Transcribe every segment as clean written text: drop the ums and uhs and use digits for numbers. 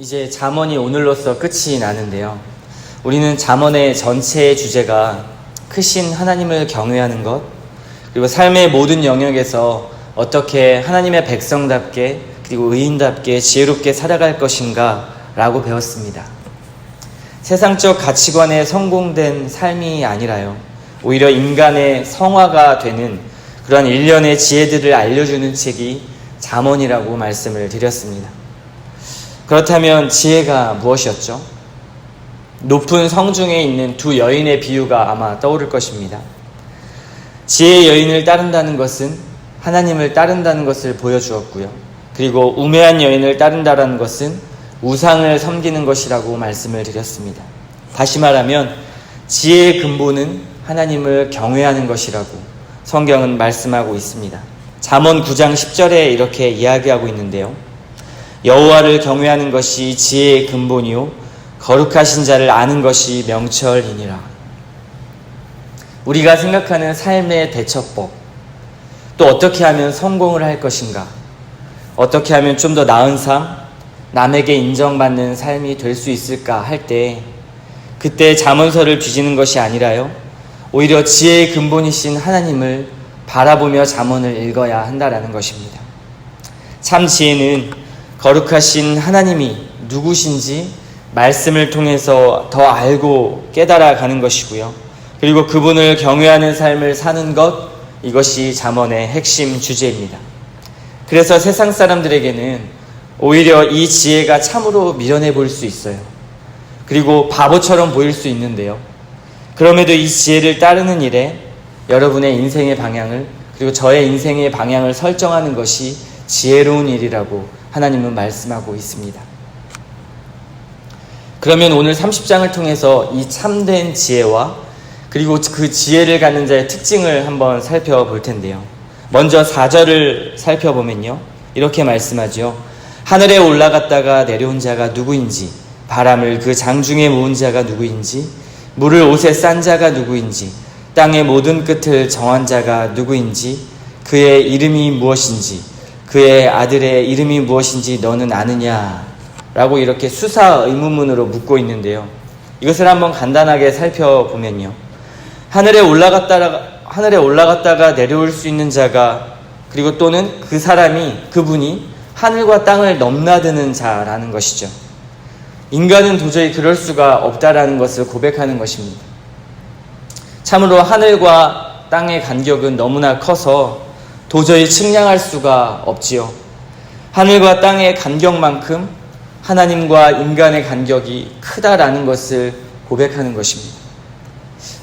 이제 잠언이 오늘로써 끝이 나는데요. 우리는 잠언의 전체의 주제가 크신 하나님을 경외하는 것, 그리고 삶의 모든 영역에서 어떻게 하나님의 백성답게 그리고 의인답게 지혜롭게 살아갈 것인가 라고 배웠습니다. 세상적 가치관에 성공된 삶이 아니라요, 오히려 인간의 성화가 되는 그러한 일련의 지혜들을 알려주는 책이 잠언이라고 말씀을 드렸습니다. 그렇다면 지혜가 무엇이었죠? 높은 성중에 있는 두 여인의 비유가 아마 떠오를 것입니다. 지혜의 여인을 따른다는 것은 하나님을 따른다는 것을 보여주었고요. 그리고 우매한 여인을 따른다는 것은 우상을 섬기는 것이라고 말씀을 드렸습니다. 다시 말하면 지혜의 근본은 하나님을 경외하는 것이라고 성경은 말씀하고 있습니다. 잠언 9장 10절에 이렇게 이야기하고 있는데요. 여호와를 경외하는 것이 지혜의 근본이요 거룩하신 자를 아는 것이 명철이니라. 우리가 생각하는 삶의 대처법, 또 어떻게 하면 성공을 할 것인가, 어떻게 하면 좀 더 나은 삶, 남에게 인정받는 삶이 될 수 있을까 할 때, 그때 잠언서를 뒤지는 것이 아니라요, 오히려 지혜의 근본이신 하나님을 바라보며 잠언을 읽어야 한다라는 것입니다. 참 지혜는 거룩하신 하나님이 누구신지 말씀을 통해서 더 알고 깨달아가는 것이고요. 그리고 그분을 경외하는 삶을 사는 것, 이것이 잠언의 핵심 주제입니다. 그래서 세상 사람들에게는 오히려 이 지혜가 참으로 미련해 보일 수 있어요. 그리고 바보처럼 보일 수 있는데요. 그럼에도 이 지혜를 따르는 일에 여러분의 인생의 방향을, 그리고 저의 인생의 방향을 설정하는 것이 지혜로운 일이라고 하나님은 말씀하고 있습니다. 그러면 오늘 30장을 통해서 이 참된 지혜와 그리고 그 지혜를 갖는 자의 특징을 한번 살펴볼 텐데요. 먼저 4절을 살펴보면요, 이렇게 말씀하죠. 하늘에 올라갔다가 내려온 자가 누구인지, 바람을 그 장중에 모은 자가 누구인지, 물을 옷에 싼 자가 누구인지, 땅의 모든 끝을 정한 자가 누구인지, 그의 이름이 무엇인지, 그의 아들의 이름이 무엇인지 너는 아느냐? 라고 이렇게 수사 의문문으로 묻고 있는데요. 이것을 한번 간단하게 살펴보면요. 하늘에 올라갔다가 내려올 수 있는 자가, 그리고 또는 그 사람이, 그분이 하늘과 땅을 넘나드는 자라는 것이죠. 인간은 도저히 그럴 수가 없다라는 것을 고백하는 것입니다. 참으로 하늘과 땅의 간격은 너무나 커서 도저히 측량할 수가 없지요. 하늘과 땅의 간격만큼 하나님과 인간의 간격이 크다라는 것을 고백하는 것입니다.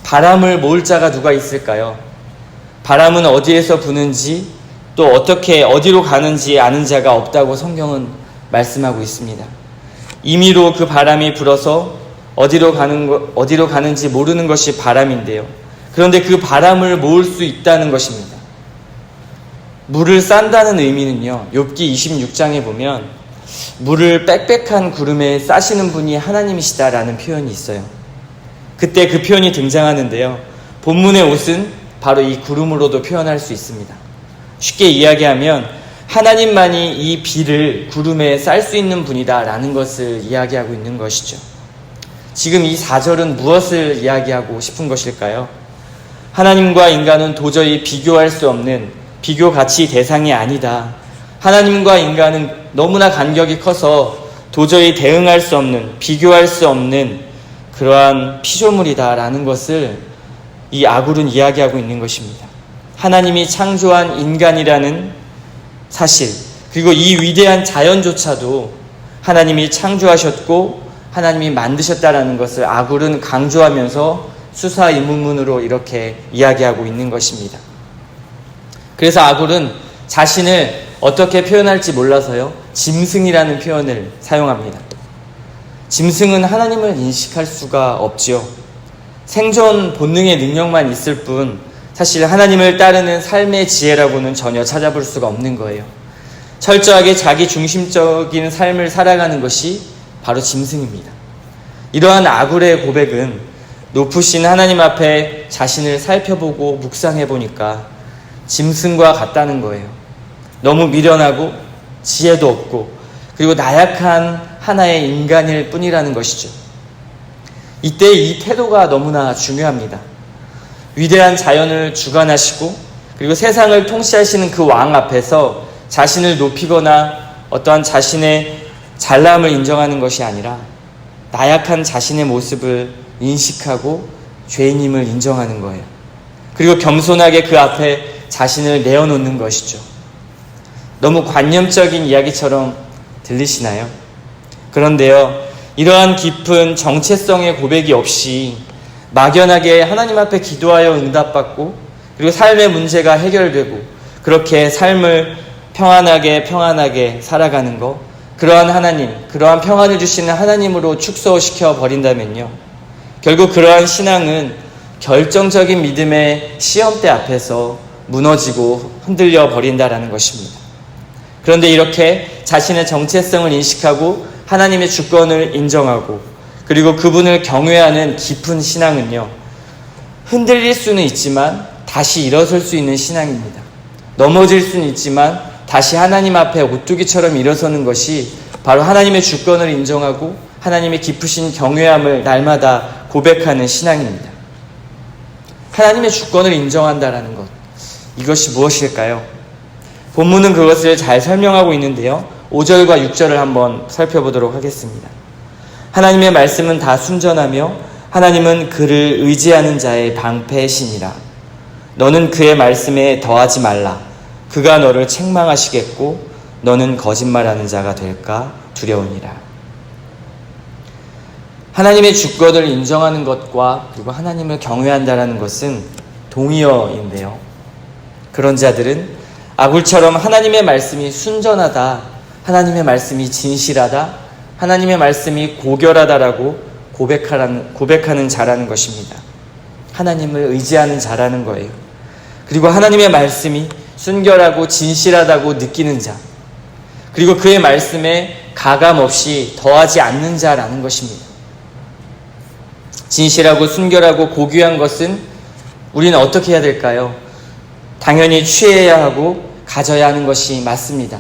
바람을 모을 자가 누가 있을까요? 바람은 어디에서 부는지, 또 어떻게 어디로 가는지 아는 자가 없다고 성경은 말씀하고 있습니다. 임의로 그 바람이 불어서 어디로 가는지 모르는 것이 바람인데요. 그런데 그 바람을 모을 수 있다는 것입니다. 물을 싼다는 의미는요, 욥기 26장에 보면 물을 빽빽한 구름에 싸시는 분이 하나님이시다라는 표현이 있어요. 그때 그 표현이 등장하는데요, 본문의 옷은 바로 이 구름으로도 표현할 수 있습니다. 쉽게 이야기하면 하나님만이 이 비를 구름에 쌀 수 있는 분이다라는 것을 이야기하고 있는 것이죠. 지금 이 4절은 무엇을 이야기하고 싶은 것일까요? 하나님과 인간은 도저히 비교할 수 없는, 비교 가치 대상이 아니다. 하나님과 인간은 너무나 간격이 커서 도저히 대응할 수 없는, 비교할 수 없는 그러한 피조물이다라는 것을 이 아굴은 이야기하고 있는 것입니다. 하나님이 창조한 인간이라는 사실, 그리고 이 위대한 자연조차도 하나님이 창조하셨고 하나님이 만드셨다라는 것을 아굴은 강조하면서 수사 의문문으로 이렇게 이야기하고 있는 것입니다. 그래서 아굴은 자신을 어떻게 표현할지 몰라서요, 짐승이라는 표현을 사용합니다. 짐승은 하나님을 인식할 수가 없지요. 생존 본능의 능력만 있을 뿐 사실 하나님을 따르는 삶의 지혜라고는 전혀 찾아볼 수가 없는 거예요. 철저하게 자기 중심적인 삶을 살아가는 것이 바로 짐승입니다. 이러한 아굴의 고백은 높으신 하나님 앞에 자신을 살펴보고 묵상해보니까 짐승과 같다는 거예요. 너무 미련하고 지혜도 없고 그리고 나약한 하나의 인간일 뿐이라는 것이죠. 이때 이 태도가 너무나 중요합니다. 위대한 자연을 주관하시고 그리고 세상을 통치하시는 그 왕 앞에서 자신을 높이거나 어떠한 자신의 잘남을 인정하는 것이 아니라 나약한 자신의 모습을 인식하고 죄인임을 인정하는 거예요. 그리고 겸손하게 그 앞에 자신을 내어놓는 것이죠. 너무 관념적인 이야기처럼 들리시나요? 그런데요, 이러한 깊은 정체성의 고백이 없이 막연하게 하나님 앞에 기도하여 응답받고 그리고 삶의 문제가 해결되고 그렇게 삶을 평안하게 살아가는 것, 그러한 하나님, 그러한 평안을 주시는 하나님으로 축소시켜 버린다면요, 결국 그러한 신앙은 결정적인 믿음의 시험대 앞에서 무너지고 흔들려 버린다라는 것입니다. 그런데 이렇게 자신의 정체성을 인식하고 하나님의 주권을 인정하고 그리고 그분을 경외하는 깊은 신앙은요, 흔들릴 수는 있지만 다시 일어설 수 있는 신앙입니다. 넘어질 수는 있지만 다시 하나님 앞에 오뚜기처럼 일어서는 것이 바로 하나님의 주권을 인정하고 하나님의 깊으신 경외함을 날마다 고백하는 신앙입니다. 하나님의 주권을 인정한다라는 것, 이것이 무엇일까요? 본문은 그것을 잘 설명하고 있는데요, 5절과 6절을 한번 살펴보도록 하겠습니다. 하나님의 말씀은 다 순전하며 하나님은 그를 의지하는 자의 방패시니라. 너는 그의 말씀에 더하지 말라. 그가 너를 책망하시겠고 너는 거짓말하는 자가 될까 두려우니라. 하나님의 주권을 인정하는 것과 그리고 하나님을 경외한다라는 것은 동의어인데요, 그런 자들은 아굴처럼 하나님의 말씀이 순전하다, 하나님의 말씀이 진실하다, 하나님의 말씀이 고결하다라고 고백하는 자라는 것입니다. 하나님을 의지하는 자라는 거예요. 그리고 하나님의 말씀이 순결하고 진실하다고 느끼는 자, 그리고 그의 말씀에 가감 없이 더하지 않는 자라는 것입니다. 진실하고 순결하고 고귀한 것은 우리는 어떻게 해야 될까요? 당연히 취해야 하고 가져야 하는 것이 맞습니다.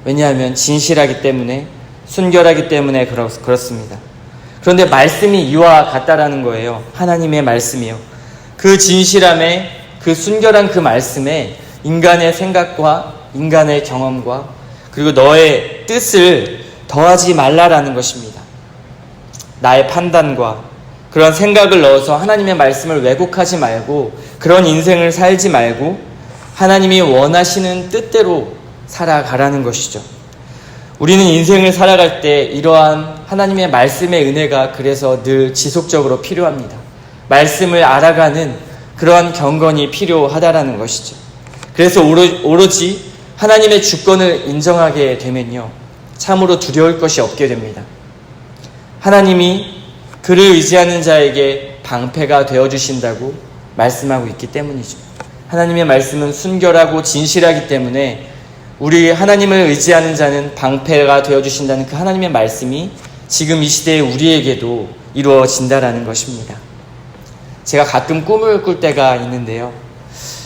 왜냐하면 진실하기 때문에, 순결하기 때문에 그렇습니다. 그런데 말씀이 이와 같다라는 거예요. 하나님의 말씀이요. 그 진실함에, 그 순결한 그 말씀에 인간의 생각과 인간의 경험과 그리고 너의 뜻을 더하지 말라라는 것입니다. 나의 판단과 그런 생각을 넣어서 하나님의 말씀을 왜곡하지 말고 그런 인생을 살지 말고 하나님이 원하시는 뜻대로 살아가라는 것이죠. 우리는 인생을 살아갈 때 이러한 하나님의 말씀의 은혜가 그래서 늘 지속적으로 필요합니다. 말씀을 알아가는 그러한 경건이 필요하다라는 것이죠. 그래서 오로지 하나님의 주권을 인정하게 되면요, 참으로 두려울 것이 없게 됩니다. 하나님이 그를 의지하는 자에게 방패가 되어주신다고 말씀하고 있기 때문이죠. 하나님의 말씀은 순결하고 진실하기 때문에 우리 하나님을 의지하는 자는 방패가 되어주신다는 그 하나님의 말씀이 지금 이 시대에 우리에게도 이루어진다라는 것입니다. 제가 가끔 꿈을 꿀 때가 있는데요,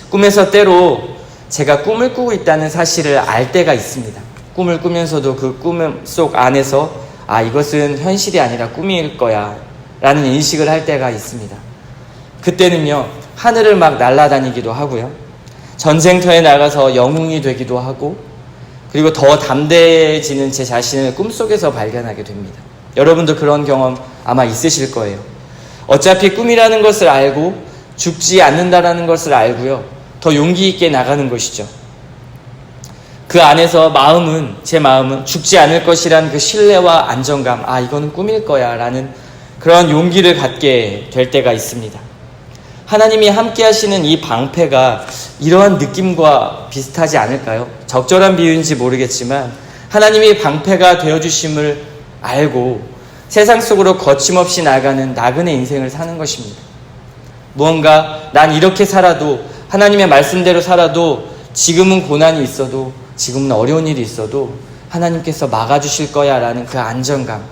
꿈에서 때로 제가 꿈을 꾸고 있다는 사실을 알 때가 있습니다. 꿈을 꾸면서도 그 꿈 속 안에서 이것은 현실이 아니라 꿈일 거야 라는 인식을 할 때가 있습니다. 그때는요, 하늘을 막 날아다니기도 하고요, 전쟁터에 나가서 영웅이 되기도 하고 그리고 더 담대해지는 제 자신을 꿈속에서 발견하게 됩니다. 여러분도 그런 경험 아마 있으실 거예요. 어차피 꿈이라는 것을 알고 죽지 않는다라는 것을 알고요, 더 용기 있게 나가는 것이죠. 그 안에서 제 마음은 죽지 않을 것이라는 그 신뢰와 안정감, 이거는 꿈일 거야 라는 그런 용기를 갖게 될 때가 있습니다. 하나님이 함께 하시는 이 방패가 이러한 느낌과 비슷하지 않을까요? 적절한 비유인지 모르겠지만 하나님이 방패가 되어주심을 알고 세상 속으로 거침없이 나가는 나그네 인생을 사는 것입니다. 무언가 난 이렇게 살아도, 하나님의 말씀대로 살아도 지금은 고난이 있어도, 지금은 어려운 일이 있어도 하나님께서 막아주실 거야 라는 그 안정감,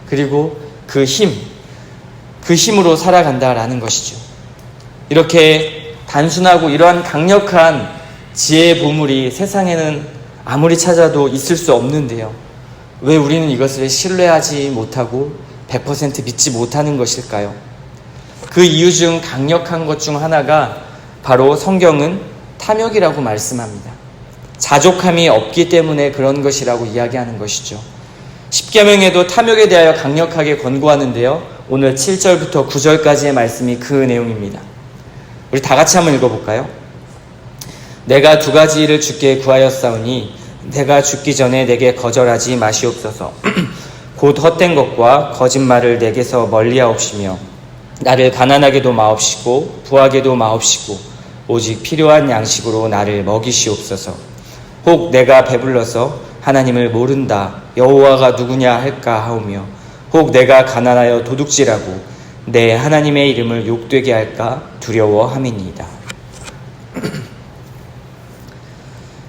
그리고 그 힘으로 살아간다라는 것이죠. 이렇게 단순하고 이러한 강력한 지혜의 보물이 세상에는 아무리 찾아도 있을 수 없는데요, 왜 우리는 이것을 신뢰하지 못하고 100% 믿지 못하는 것일까요? 그 이유 중 강력한 것 중 하나가 바로 성경은 탐욕이라고 말씀합니다. 자족함이 없기 때문에 그런 것이라고 이야기하는 것이죠. 십계명에도 탐욕에 대하여 강력하게 권고하는데요. 오늘 7절부터 9절까지의 말씀이 그 내용입니다. 우리 다 같이 한번 읽어볼까요? 내가 두 가지 일을 주께 구하였사오니 내가 죽기 전에 내게 거절하지 마시옵소서. 곧 헛된 것과 거짓말을 내게서 멀리하옵시며 나를 가난하게도 마옵시고 부하게도 마옵시고 오직 필요한 양식으로 나를 먹이시옵소서. 혹 내가 배불러서 하나님을 모른다 여호와가 누구냐 할까 하오며 혹 내가 가난하여 도둑질하고 내 하나님의 이름을 욕되게 할까 두려워함이니이다.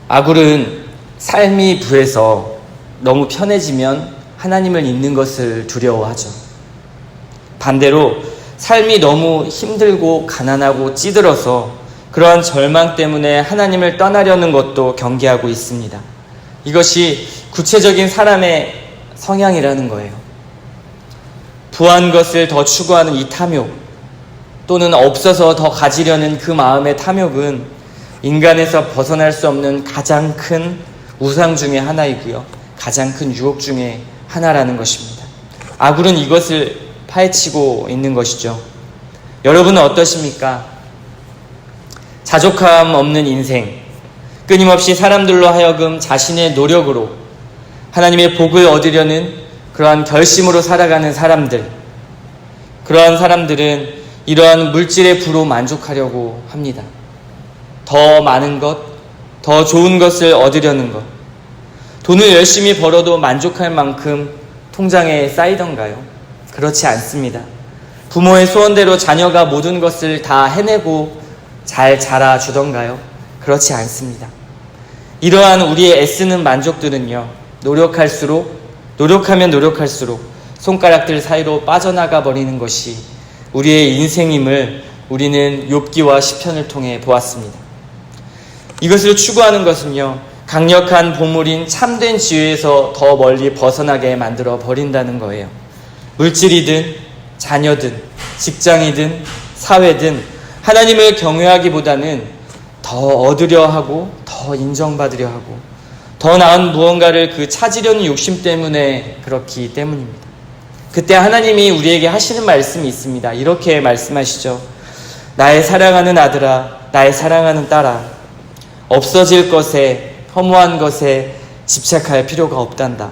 아굴은 삶이 부해서 너무 편해지면 하나님을 잊는 것을 두려워하죠. 반대로 삶이 너무 힘들고 가난하고 찌들어서 그러한 절망 때문에 하나님을 떠나려는 것도 경계하고 있습니다. 이것이 구체적인 사람의 성향이라는 거예요. 부한 것을 더 추구하는 이 탐욕, 또는 없어서 더 가지려는 그 마음의 탐욕은 인간에서 벗어날 수 없는 가장 큰 우상 중에 하나이고요. 가장 큰 유혹 중에 하나라는 것입니다. 아굴은 이것을 파헤치고 있는 것이죠. 여러분은 어떠십니까? 자족함 없는 인생, 끊임없이 사람들로 하여금 자신의 노력으로 하나님의 복을 얻으려는 그러한 결심으로 살아가는 사람들, 그러한 사람들은 이러한 물질의 부로 만족하려고 합니다. 더 많은 것, 더 좋은 것을 얻으려는 것. 돈을 열심히 벌어도 만족할 만큼 통장에 쌓이던가요? 그렇지 않습니다. 부모의 소원대로 자녀가 모든 것을 다 해내고 잘 자라주던가요? 그렇지 않습니다. 이러한 우리의 애쓰는 만족들은요, 노력하면 노력할수록 손가락들 사이로 빠져나가 버리는 것이 우리의 인생임을 우리는 욥기와 시편을 통해 보았습니다. 이것을 추구하는 것은요, 강력한 보물인 참된 지혜에서 더 멀리 벗어나게 만들어 버린다는 거예요. 물질이든 자녀든 직장이든 사회든 하나님을 경외하기보다는 더 얻으려 하고 더 인정받으려 하고 더 나은 무언가를 찾으려는 욕심 때문에 그렇기 때문입니다. 그때 하나님이 우리에게 하시는 말씀이 있습니다. 이렇게 말씀하시죠. 나의 사랑하는 아들아, 나의 사랑하는 딸아, 없어질 것에, 허무한 것에 집착할 필요가 없단다.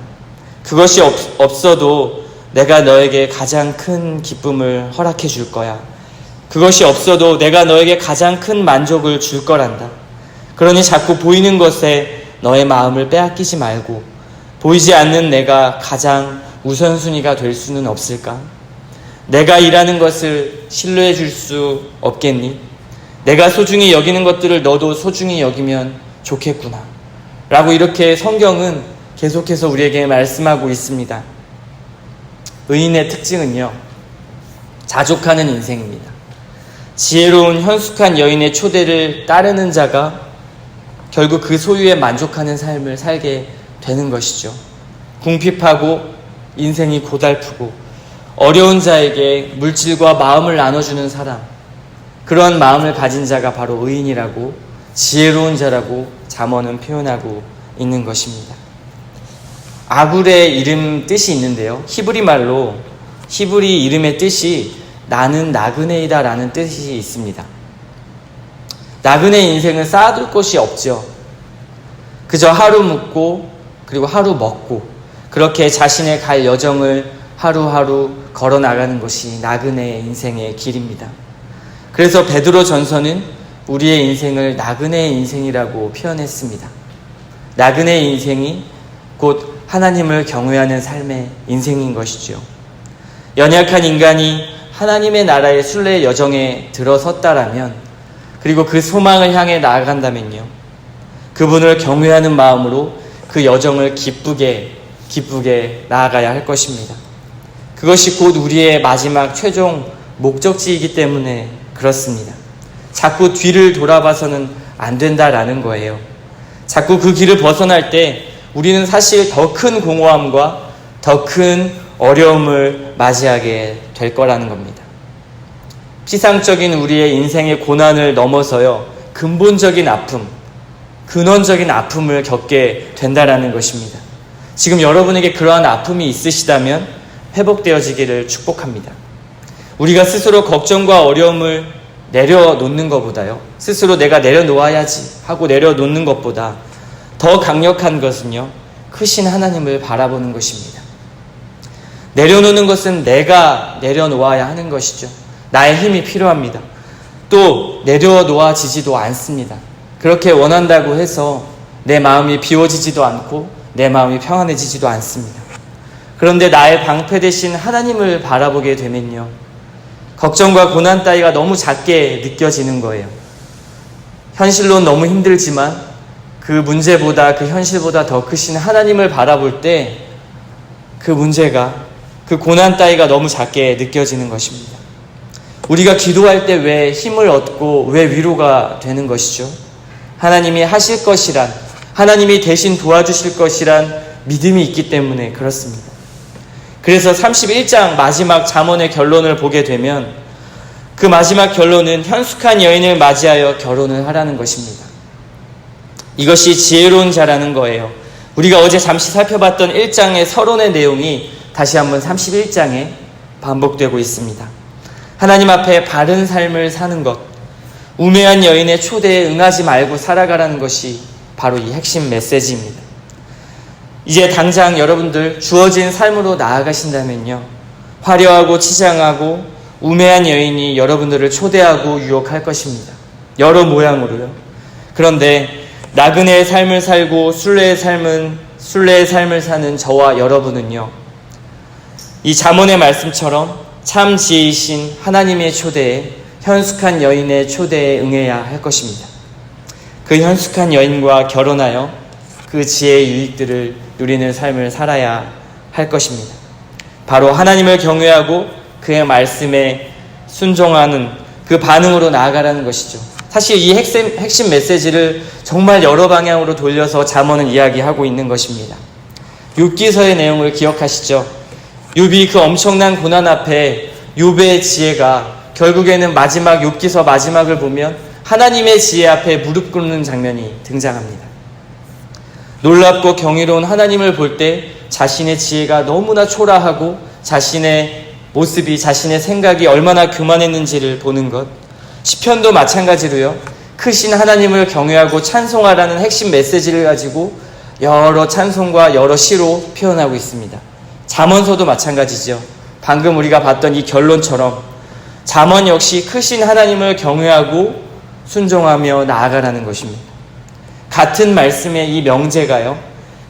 그것이 없어도 내가 너에게 가장 큰 기쁨을 허락해 줄 거야. 그것이 없어도 내가 너에게 가장 큰 만족을 줄 거란다. 그러니 자꾸 보이는 것에 너의 마음을 빼앗기지 말고 보이지 않는 내가 가장 우선순위가 될 수는 없을까? 내가 일하는 것을 신뢰해 줄 수 없겠니? 내가 소중히 여기는 것들을 너도 소중히 여기면 좋겠구나. 라고 이렇게 성경은 계속해서 우리에게 말씀하고 있습니다. 의인의 특징은요, 자족하는 인생입니다. 지혜로운 현숙한 여인의 초대를 따르는 자가 결국 그 소유에 만족하는 삶을 살게 되는 것이죠. 궁핍하고 인생이 고달프고 어려운 자에게 물질과 마음을 나눠주는 사람, 그런 마음을 가진 자가 바로 의인이라고, 지혜로운 자라고 잠언은 표현하고 있는 것입니다. 아굴의 이름 뜻이 있는데요, 히브리 말로 히브리 이름의 뜻이 나는 나그네이다 라는 뜻이 있습니다. 나그네 인생은 쌓아둘 곳이 없죠. 그저 하루 묵고 그리고 하루 먹고 그렇게 자신의 갈 여정을 하루하루 걸어나가는 것이 나그네 인생의 길입니다. 그래서 베드로 전서는 우리의 인생을 나그네 인생이라고 표현했습니다. 나그네 인생이 곧 하나님을 경외하는 삶의 인생인 것이죠. 연약한 인간이 하나님의 나라의 순례 여정에 들어섰다라면, 그리고 그 소망을 향해 나아간다면요, 그분을 경외하는 마음으로 그 여정을 기쁘게 나아가야 할 것입니다. 그것이 곧 우리의 마지막 최종 목적지이기 때문에 그렇습니다. 자꾸 뒤를 돌아봐서는 안 된다라는 거예요. 자꾸 그 길을 벗어날 때 우리는 사실 더 큰 공허함과 더 큰 어려움을 맞이하게 될 거라는 겁니다. 피상적인 우리의 인생의 고난을 넘어서요, 근본적인 아픔, 근원적인 아픔을 겪게 된다라는 것입니다. 지금 여러분에게 그러한 아픔이 있으시다면 회복되어지기를 축복합니다. 우리가 스스로 걱정과 어려움을 내려놓는 것보다요, 스스로 내가 내려놓아야지 하고 내려놓는 것보다 더 강력한 것은요, 크신 하나님을 바라보는 것입니다. 내려놓는 것은 내가 내려놓아야 하는 것이죠. 나의 힘이 필요합니다. 또 내려놓아지지도 않습니다. 그렇게 원한다고 해서 내 마음이 비워지지도 않고 내 마음이 평안해지지도 않습니다. 그런데 나의 방패 되신 하나님을 바라보게 되면요, 걱정과 고난 따위가 너무 작게 느껴지는 거예요. 현실로는 너무 힘들지만 그 문제보다, 그 현실보다 더 크신 하나님을 바라볼 때 그 문제가, 그 고난 따위가 너무 작게 느껴지는 것입니다. 우리가 기도할 때 왜 힘을 얻고 왜 위로가 되는 것이죠? 하나님이 하실 것이란, 하나님이 대신 도와주실 것이란 믿음이 있기 때문에 그렇습니다. 그래서 31장 마지막 잠언의 결론을 보게 되면 그 마지막 결론은 현숙한 여인을 맞이하여 결혼을 하라는 것입니다. 이것이 지혜로운 자라는 거예요. 우리가 어제 잠시 살펴봤던 1장의 서론의 내용이 다시 한번 31장에 반복되고 있습니다. 하나님 앞에 바른 삶을 사는 것, 우매한 여인의 초대에 응하지 말고 살아가라는 것이 바로 이 핵심 메시지입니다. 이제 당장 여러분들 주어진 삶으로 나아가신다면요, 화려하고 치장하고 우매한 여인이 여러분들을 초대하고 유혹할 것입니다. 여러 모양으로요. 그런데 나그네의 삶을 살고 순례의 삶을 사는 저와 여러분은요, 이 잠언의 말씀처럼 참 지혜이신 하나님의 초대에, 현숙한 여인의 초대에 응해야 할 것입니다. 그 현숙한 여인과 결혼하여 그 지혜의 유익들을 누리는 삶을 살아야 할 것입니다. 바로 하나님을 경외하고 그의 말씀에 순종하는 그 반응으로 나아가라는 것이죠. 사실 이 핵심 메시지를 정말 여러 방향으로 돌려서 잠언은 이야기하고 있는 것입니다. 욥기서의 내용을 기억하시죠? 욥이 그 엄청난 고난 앞에 욥의 지혜가 결국에는 마지막 욥기서 마지막을 보면 하나님의 지혜 앞에 무릎 꿇는 장면이 등장합니다. 놀랍고 경이로운 하나님을 볼 때 자신의 지혜가 너무나 초라하고 자신의 모습이, 자신의 생각이 얼마나 교만했는지를 보는 것, 시편도 마찬가지로요, 크신 하나님을 경외하고 찬송하라는 핵심 메시지를 가지고 여러 찬송과 여러 시로 표현하고 있습니다. 잠언서도 마찬가지죠. 방금 우리가 봤던 이 결론처럼 잠언 역시 크신 하나님을 경외하고 순종하며 나아가라는 것입니다. 같은 말씀의 이 명제가요,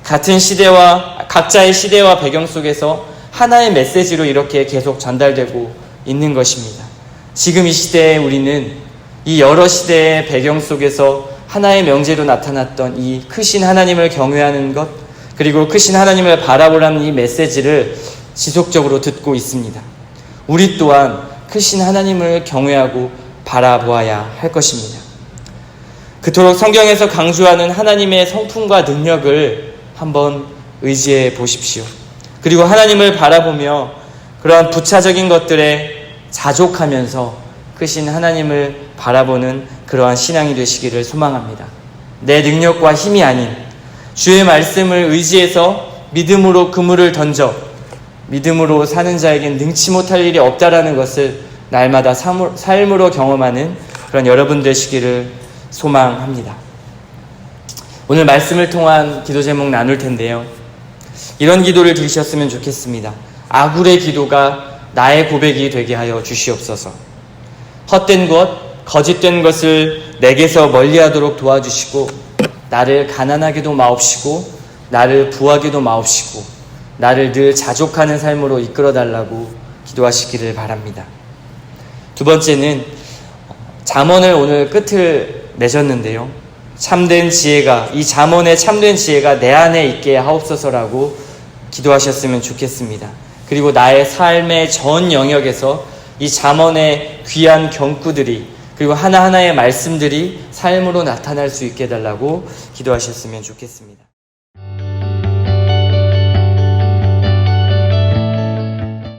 같은 시대와 각자의 시대와 배경 속에서 하나의 메시지로 이렇게 계속 전달되고 있는 것입니다. 지금 이 시대에 우리는 이 여러 시대의 배경 속에서 하나의 명제로 나타났던 이 크신 하나님을 경외하는 것, 그리고 크신 하나님을 바라보라는 이 메시지를 지속적으로 듣고 있습니다. 우리 또한 크신 하나님을 경외하고 바라보아야 할 것입니다. 그토록 성경에서 강조하는 하나님의 성품과 능력을 한번 의지해 보십시오. 그리고 하나님을 바라보며 그러한 부차적인 것들에 자족하면서 크신 하나님을 바라보는 그러한 신앙이 되시기를 소망합니다. 내 능력과 힘이 아닌 주의 말씀을 의지해서 믿음으로 그물을 던져 믿음으로 사는 자에겐 능치 못할 일이 없다라는 것을 날마다 삶으로 경험하는 그런 여러분 되시기를 소망합니다. 오늘 말씀을 통한 기도 제목 나눌 텐데요, 이런 기도를 드리셨으면 좋겠습니다. 아굴의 기도가 나의 고백이 되게 하여 주시옵소서. 헛된 것, 거짓된 것을 내게서 멀리하도록 도와주시고 나를 가난하게도 마옵시고 나를 부하게도 마옵시고 나를 늘 자족하는 삶으로 이끌어달라고 기도하시기를 바랍니다. 두 번째는 잠언을 오늘 끝을 맺었는데요, 참된 지혜가, 이 잠언의 참된 지혜가 내 안에 있게 하옵소서라고 기도하셨으면 좋겠습니다. 그리고 나의 삶의 전 영역에서 이 잠언의 귀한 경구들이, 그리고 하나하나의 말씀들이 삶으로 나타날 수 있게 해달라고 기도하셨으면 좋겠습니다.